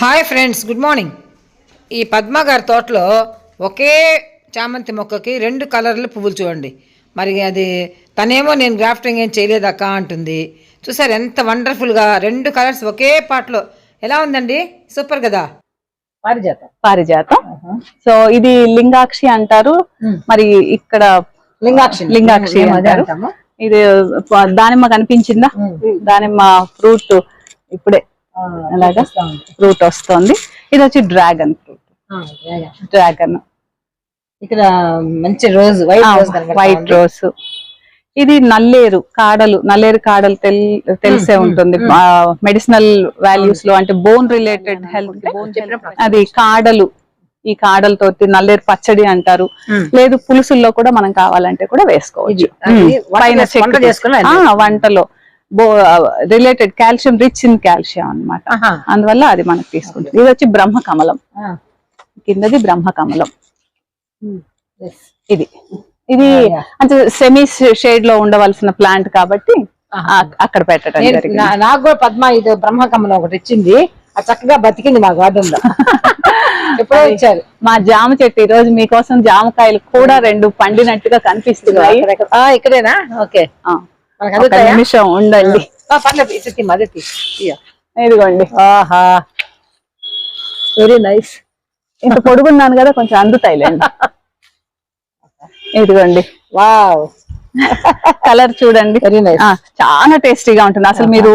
Hi friends, good morning. ఈ పద్మ గారి తోటలో ఒకే చామంతి మొక్కకి 2 కలర్ల పువ్వులు చూడండి. మరి అది తనేమో నేను గ్రాఫ్టింగ్ ఏం చేయలేదక్క అంటుంది. చూసారు ఎంత వండర్ఫుల్గా 2 కలర్స్ ఒకే పాటలో ఎలా ఉందండి? సూపర్ కదా. పారిజాతం. సో ఇది లింగాక్షి అంటారు. మరి ఇక్కడ లింగాక్షి అంటారు. ఇది దానిమ్మ కనిపించిందా? దానిమ్మ ఫ్రూట్ ఇప్పుడే అలాగా ఫ్రూట్ వస్తుంది. ఇది వచ్చి డ్రాగన్ ఫ్రూట్. డ్రాగన్ ఇక్కడ మంచి రోజ్, వైట్ రోజ్. ఇది నల్లేరు కాడలు. తెలిసే ఉంటుంది మెడిసినల్ వాల్యూస్ లో, అంటే బోన్ రిలేటెడ్ హెల్త్. అది కాడలు. ఈ కాడలతోటి నల్లేరు పచ్చడి అంటారు. లేదు పులుసుల్లో కూడా మనం కావాలంటే కూడా వేసుకోవచ్చు. పైన వంటలో related calcium, rich in calcium అన్నమాట. అందువల్ల అది మనకు తీసుకుంటుంది. ఇది వచ్చి బ్రహ్మకమలం. కిందది బ్రహ్మకమలం. ఇది అంటే సెమీ షేడ్ లో ఉండవలసిన ప్లాంట్ కాబట్టి అక్కడ పెట్టడం జరిగింది. నాకు కూడా పద్మ ఇది బ్రహ్మకమలం ఒకటి ఇచ్చింది. అది చక్కగా బతికింది మా గార్డెన్ లో. ఎప్పుడో ఇచ్చారు. మా జామ చెట్టు ఈ రోజు మీకోసం జామకాయలు కూడా 2 పండినట్టుగా కనిపిస్తున్నాయి. ఇక్కడేనా? ఓకే, నిమిషం ఉండండి. ఇదిగోండి. ఆహా, వెరీ నైస్. ఇంత పొడుగున్నాను కదా, కొంచెం అందుతాయిలేండి. ఇదిగోండి. వావ్, కలర్ చూడండి. Very nice. చాలా టేస్టీగా ఉంటుంది. అసలు మీరు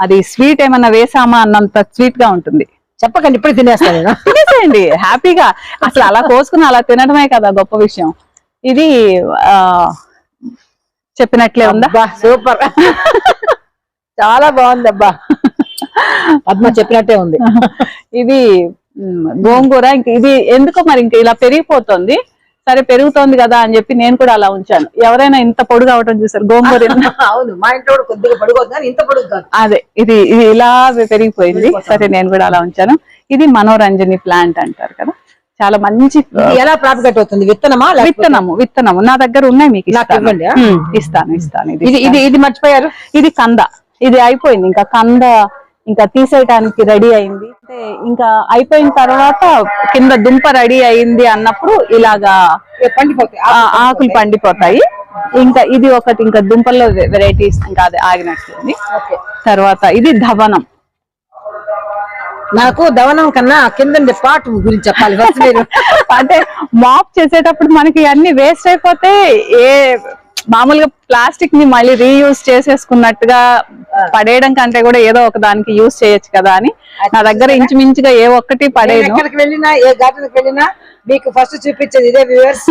అది స్వీట్ ఏమన్నా వేసామా అన్నంత స్వీట్ గా ఉంటుంది. చెప్పకండి, ఇప్పుడు తినేస్తాను. తినేసేయండి హ్యాపీగా. అసలు అలా కోసుకుని అలా తినడమే కదా గొప్ప విషయం. ఇది చెప్పినట్లే ఉందా? సూపర్, చాలా బాగుంది అబ్బా. పద్మ చెప్పినట్టే ఉంది. ఇది గోంగూర. ఇంక ఇది ఎందుకో మరి ఇంక ఇలా పెరిగిపోతుంది. సరే పెరుగుతోంది కదా అని చెప్పి నేను కూడా అలా ఉంచాను. ఎవరైనా ఇంత పొడుగు అవటం చూసారు గోంగూర? అవును, మా ఇంట్లో కూడా కొద్దిగా పొడుగు, ఇంత పొడుగు కాదు. అదే ఇది ఇలా పెరిగిపోయింది. సరే నేను కూడా అలా ఉంచాను. ఇది మనోరంజని ప్లాంట్ అంటారు కదా, చాలా మంచి. ఎలా ప్రాపగేట్ అవుతుంది? విత్తనము నా దగ్గర ఉన్నాయి, మీకు ఇస్తాను. ఇది మర్చిపోయారు. ఇది కంద. ఇది అయిపోయింది. ఇంకా కంద ఇంకా తీసేయటానికి రెడీ అయింది. ఇంకా అయిపోయిన తర్వాత కింద దుంప రెడీ అయింది అన్నప్పుడు ఇలాగా పండిపోతాయి, ఆకులు పండిపోతాయి. ఇంకా ఇది ఒకటి, ఇంకా దుంపల్లో వెరైటీస్ ఇంకా అది ఆగినట్టుంది. తర్వాత ఇది ధవనం. నాకు దవనం కన్నా కింద పార్ట్ గురించి చెప్పాలి ఫస్ట్ మీరు. అంటే మాప్ చేసేటప్పుడు మనకి అన్ని వేస్ట్ అయిపోతే మామూలుగా ప్లాస్టిక్ ని మళ్ళీ రీయూజ్ చేసేసుకున్నట్టుగా పడేయడం కంటే కూడా ఏదో ఒక దానికి యూజ్ చేయొచ్చు కదా అని నా దగ్గర ఇంచుమించుగా ఏ ఒక్కటి పడేను. ఎక్కడికి వెళ్ళినా, ఏ గార్డెన్ కి వెళ్ళినా మీకు ఫస్ట్ చూపించేది ఇదే వ్యూవర్స్.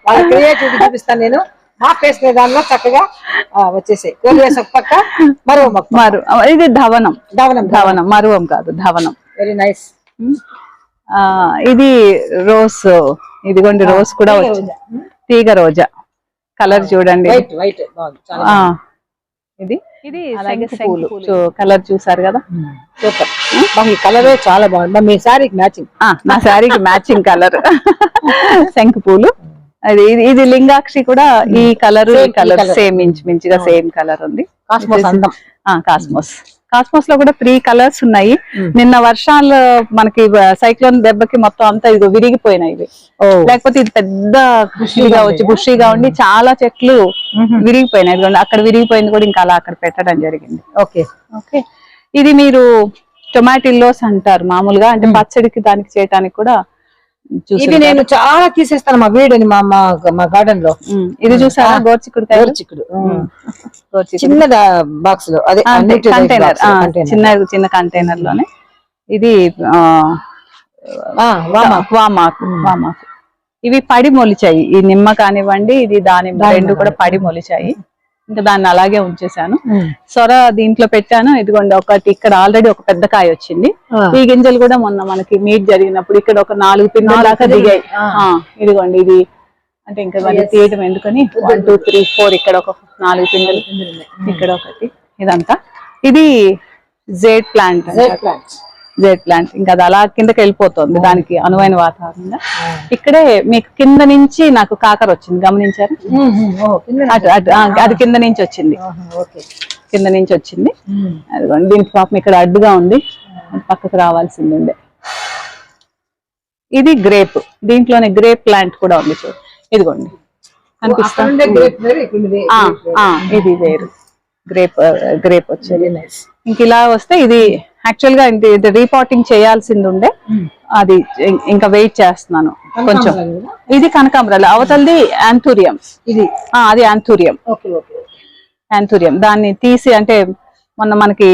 వాళ్ళ క్రియేటివిటీ చూపిస్తాను నేను. మా ఫేస్ దానిలో చక్కగా వచ్చేసాయి. పక్క మరువం. ఇది ధవనం మరువం కాదు, ధవనం. Very nice. ఇది రోజ్. ఇదిగోండి రోజ్ కూడా వచ్చింది. తీగ రోజా. కలర్ చూడండి. ఇది పూలు కలర్ చూసారు కదా. సూపర్. ఈ కలర్ చాలా బాగుంది. మీ శారీకి మ్యాచింగ్. నా శారీకి మ్యాచింగ్ కలర్ శంకు పూలు. ఇది లింగాక్షి కూడా. ఈ కలర్ సేమ్, ఇంచుమించుగా సేమ్ కలర్ ఉంది. కాస్మోస్ లో కూడా 3 కలర్స్ ఉన్నాయి. నిన్న వర్షాలు మనకి సైక్లోన్ దెబ్బకి మొత్తం అంతా ఇదిగో విరిగిపోయినాయి ఇవి. లేకపోతే ఇది పెద్ద బుషీగా ఉండి చాలా చెట్లు విరిగిపోయినాయి. అక్కడ విరిగిపోయింది కూడా ఇంకా అలా అక్కడ పెట్టడం జరిగింది. ఓకే. ఇది మీరు టొమాటోస్ అంటారు మామూలుగా, అంటే పచ్చడికి దానికి చేయటానికి కూడా. ఇది నేను చాలా తీసేస్తాను మా వీడిని మా గార్డెన్ లో. ఇది చూసారా? గోర్చిక్కుడు. చిన్న బాక్స్ లో, అదే కంటైనర్, చిన్న కంటైనర్ లోనే. ఇది వామాకు. ఇవి పడి మొలిచాయి. ఈ నిమ్మ కానివ్వండి, ఇది దానిమ్మ, 2 కూడా పడి మొలిచాయి. ఇంకా దాన్ని అలాగే ఉంచేసాను. సొర దీంట్లో పెట్టాను. ఇదిగోండి ఒకటి ఇక్కడ ఆల్రెడీ ఒక పెద్ద కాయ వచ్చింది. ఈ గింజలు కూడా మొన్న మనకి మీట్ జరిగినప్పుడు ఇక్కడ ఒక 4 పిందెల దాకా దిగాయి. ఇదిగోండి ఇది అంటే ఇంకా మరి తీయటం ఎందుకని 1 2 3 4 ఇక్కడ ఒక 4 పిందెలు, ఇక్కడ ఒకటి. ఇదంతా ఇది జేడ్ ప్లాంట్. ఇంకా అది అలా కిందకి వెళ్ళిపోతుంది, దానికి అనువైన వాతావరణంగా. ఇక్కడే మీకు కింద నుంచి నాకు కాకర వచ్చింది, గమనించారు? అది కింద నుంచి వచ్చింది. అదిగోండి దీనికి పాపం ఇక్కడ అడ్డుగా ఉంది, పక్కకు రావాల్సింది ఉండే. ఇది గ్రేప్, దీంట్లోనే గ్రేప్ ప్లాంట్ కూడా ఉంది చూడు, ఇదిగోండి కనిపిస్తా. ఇది వేరు గ్రేప్ వచ్చేది. ఇంక ఇలా వస్తే ఇది యాక్చువల్ గా ఇది రీపాటింగ్ చేయాల్సింది ఉండే, అది ఇంకా వెయిట్ చేస్తున్నాను కొంచెం. ఇది కనకాంబరాలు, అవతలది యాంథూరియం, ఇది అది యాంథూరియం. యాంథూరియం దాన్ని తీసి, అంటే మొన్న మనకి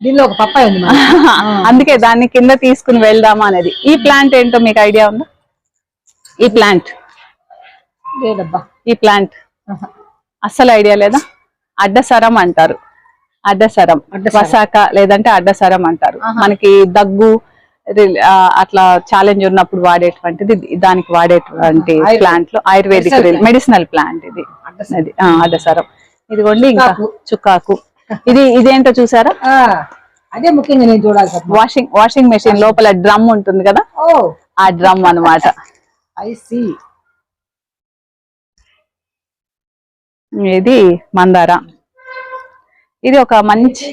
దీనిలో ఒక పప్పాయి ఉంది అందుకే దాన్ని కింద తీసుకుని వెళ్దామా అనేది. ఈ ప్లాంట్ ఏంటో మీకు ఐడియా ఉందా? ఈ ప్లాంట్ అస్సలు ఐడియా లేదా? అడ్డసరం అంటారు, అడ్డసరం, వసాక లేదంటే అడ్డసరం అంటారు. మనకి దగ్గు అట్లా ఛాలెంజ్ ఉన్నప్పుడు వాడేటువంటిది, దానికి వాడేటువంటి ప్లాంట్ లో ఆయుర్వేదిక్ మెడిసినల్ ప్లాంట్ ఇది అడ్డసరం. ఇదిగోండి ఇంకా చుక్కాకు. ఇదేంటో చూసారా? అదే ముఖ్యంగా నేను చూడాలి. వాషింగ్ మెషిన్ లోపల డ్రమ్ ఉంటుంది కదా, ఆ డ్రమ్ అన్నమాట. ఇది మందార. ఇది ఒక మంచి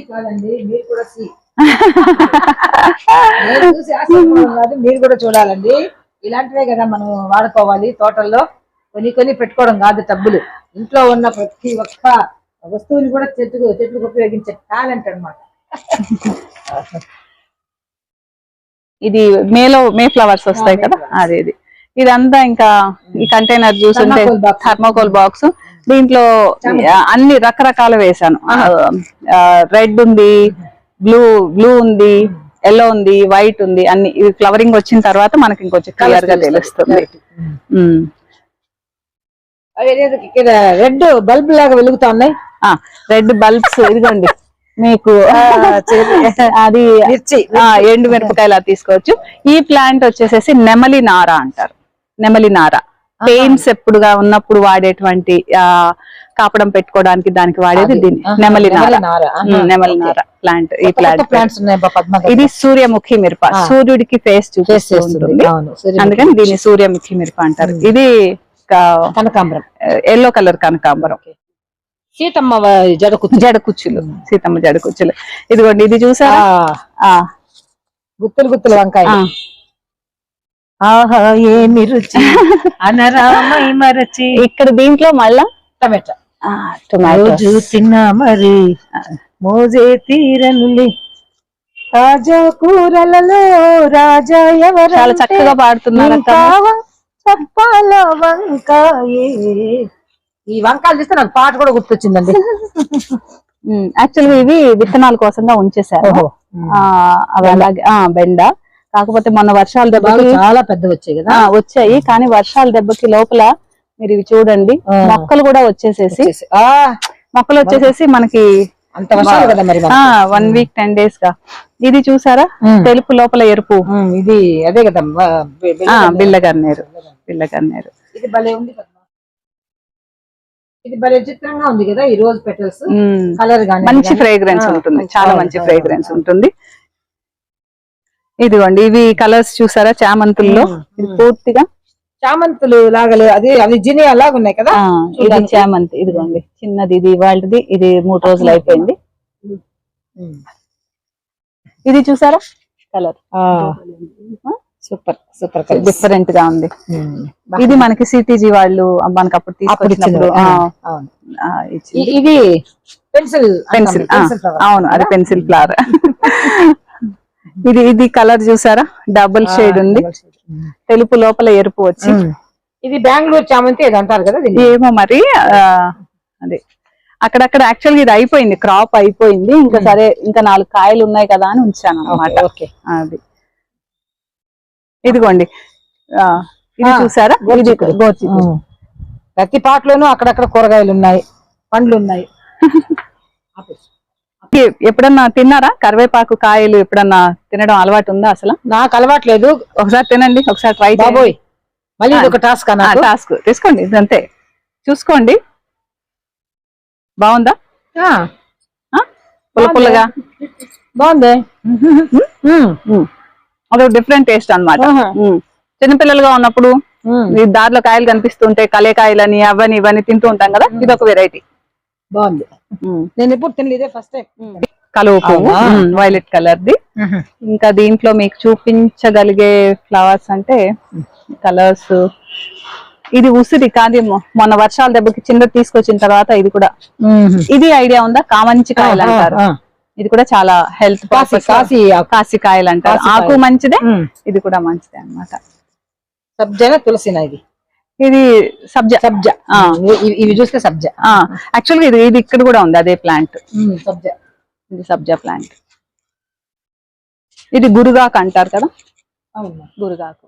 మీరు కూడా చూడాలండి. ఇలాంటివే కదా మనం వాడుకోవాలి తోటల్లో. కొన్ని పెట్టుకోవడం కాదు టబ్బులు. ఇంట్లో ఉన్న ప్రతి ఒక్క వస్తువుని కూడా చెట్లకు ఉపయోగించే టాలెంట్ అన్నమాట. ఇది మే ఫ్లవర్స్ వస్తాయి కదా, అది ఇదంతా. ఇంకా ఈ కంటైనర్ చూస్తుంటే థర్మోకోల్ బాక్స్, దీంట్లో అన్ని రకరకాలు వేసాను. రెడ్ ఉంది, బ్లూ ఉంది, ఎల్లో ఉంది, వైట్ ఉంది, అన్ని. ఇవి ఫ్లవరింగ్ వచ్చిన తర్వాత మనకి ఇంకొంచెం క్లియర్ గా తెలుస్తుంది. రెడ్ బల్బ్ లాగా వెలుగుతా ఉన్నాయి. రెడ్ బల్బ్స్ ఇదిగోండి మీకు. అది ఎండు మిరపకాయలా తీసుకోవచ్చు. ఈ ప్లాంట్ వచ్చేసేసి నెమలి నార అంటారు. నెమలి నార పెయిన్స్ ఎప్పుడుగా ఉన్నప్పుడు వాడేటువంటి కాపడం పెట్టుకోవడానికి దానికి వాడేది దీన్ని నెమలి నార ప్లాంట్. ఈ ప్లాంట్ ఇది సూర్యముఖి మిరప, సూర్యుడికి ఫేస్ చూపిస్తుంది, అందుకని దీన్ని సూర్యముఖి మిరప అంటారు. ఇది కనకాంబరం, ఎల్లో కలర్ కనకాంబరం. సీతమ్మ జడకుచ్చులు, సీతమ్మ జడకుచ్చులు. ఇదిగోండి ఇది చూసారా? గుత్తులు వంకాయ. ఆహా ఏమి రుచి అనరామై మరచి. ఇక్కడ దీంట్లో మళ్ళా టొమాటో తిన్నా మరి మోజే తీరనులే. తాజా కూరలలో రాజా ఎవరు? చాలా చక్కగా పాడుతున్నారు. చెప్పాలో వంకాయే. ఈ వంకాయలు చూస్తే నాకు పాట కూడా గుర్తొచ్చిందండి. యాక్చువల్గా ఇవి విత్తనాల కోసంగా ఉంచేసారు అవి. అలాగే బెండ, కాకపోతే మొన్న వర్షాల దెబ్బకి చాలా పెద్ద వచ్చాయి కదా, వచ్చాయి. కానీ వర్షాల దెబ్బకి లోపల మీరు ఇవి చూడండి, మొక్కలు కూడా వచ్చేసేసి మనకి అంత వర్షాలు కదా మరి. 1 వీక్ 10 days గా. ఇది చూసారా? తెలుపు లోపల ఎరుపు. ఇది అదే కదా బిల్లగన్నేరు. ఇది భలే ఉంది, ఇది భలే చిత్రంగా ఉంది కదా. ఈ రోజ్ పెటల్స్ కలర్ గాని మంచి ఫ్రేగ్రెన్స్ ఉంటుంది, చాలా మంచి ఫ్రేగ్రెన్స్ ఉంటుంది. ఇదిగోండి ఇవి కలర్స్ చూసారా? చామంతుల్లో ఇది పూర్తిగా చామంతులు లాగా అది జినియా లాగా ఉన్నాయి కదా. ఇది చామంతి. ఇదిగోండి చిన్నది, ఇది వాళ్ళది. ఇది 3 రోజులు అయిపోయింది. ఇది చూసారా కలర్? సూపర్ డిఫరెంట్ గా ఉంది. ఇది మనకి సిటీజీ వాళ్ళు మనకి అప్పుడు తీసుకొచ్చినప్పుడు ఇది పెన్సిల్. అవును, అది పెన్సిల్ ఫ్లవర్. ఇది కలర్ చూసారా? డబుల్ షేడ్ ఉంది, తెలుపు లోపల ఎరుపు వచ్చి. ఇది బెంగళూరు చామంతి ఏదో అంటారు కదా, ఏమో మరి. అదే అక్కడక్కడ యాక్చువల్గా ఇది అయిపోయింది, క్రాప్ అయిపోయింది. ఇంకా సరే ఇంకా 4 కాయలు ఉన్నాయి కదా అని ఉంచాను అన్నమాట. అది ఇదిగోండి ఇది చూసారా? ప్రతి పాటలోనూ అక్కడక్కడ కూరగాయలు ఉన్నాయి, పండ్లు ఉన్నాయి. ఎప్పుడన్నా తిన్నారా కరివేపాకు కాయలు? ఎప్పుడన్నా తినడం అలవాటు ఉందా? అసలు నాకు అలవాటు లేదు. ఒకసారి తినండి, ఒకసారి ట్రై చేయబోయ్. మళ్ళీ ఒక టాస్క్ తీసుకోండి, ఇదంతే. చూసుకోండి, బాగుందా? పుల్లగా బాగుంది. అదొక డిఫరెంట్ టేస్ట్ అన్నమాట. చిన్నపిల్లలుగా ఉన్నప్పుడు ఈ దారిలో కాయలు కనిపిస్తుంటే కలేకాయలని అవని ఇవన్నీ తింటూ ఉంటాం కదా, ఇది ఒక వెరైటీ. బాగుంది. నేను ఎప్పుడు తినలేదే, ఫస్ట్ టైం. కలువ పువ్వు అవునా? Violet colour the. ఇంకా దీంట్లో మీకు చూపించగలిగే ఫ్లవర్స్ అంటే కలర్స్, ఇది ఉసిరి కాదు, మొన్న వర్షాల దెబ్బకి చిన్న తీసుకొచ్చిన తర్వాత ఇది కూడా, ఇది ఐడియా ఉందా, కామంచి కాయలు అంటారు. ఇది కూడా చాలా హెల్త్ కాశీ కాయలు అంటారు. ఆకు మంచిదే, ఇది కూడా మంచిదే అన్నమాట. సబ్జా తులసినా ఇది? ఇది సబ్జా. సబ్జా, ఇవి చూస్తే సబ్జా. యాక్చువల్గా ఇది ఇక్కడ కూడా ఉంది అదే ప్లాంట్. సబ్జా, ఇది సబ్జా ప్లాంట్. ఇది గురుగాకు అంటారు కదా, అవును, గురుగాకు.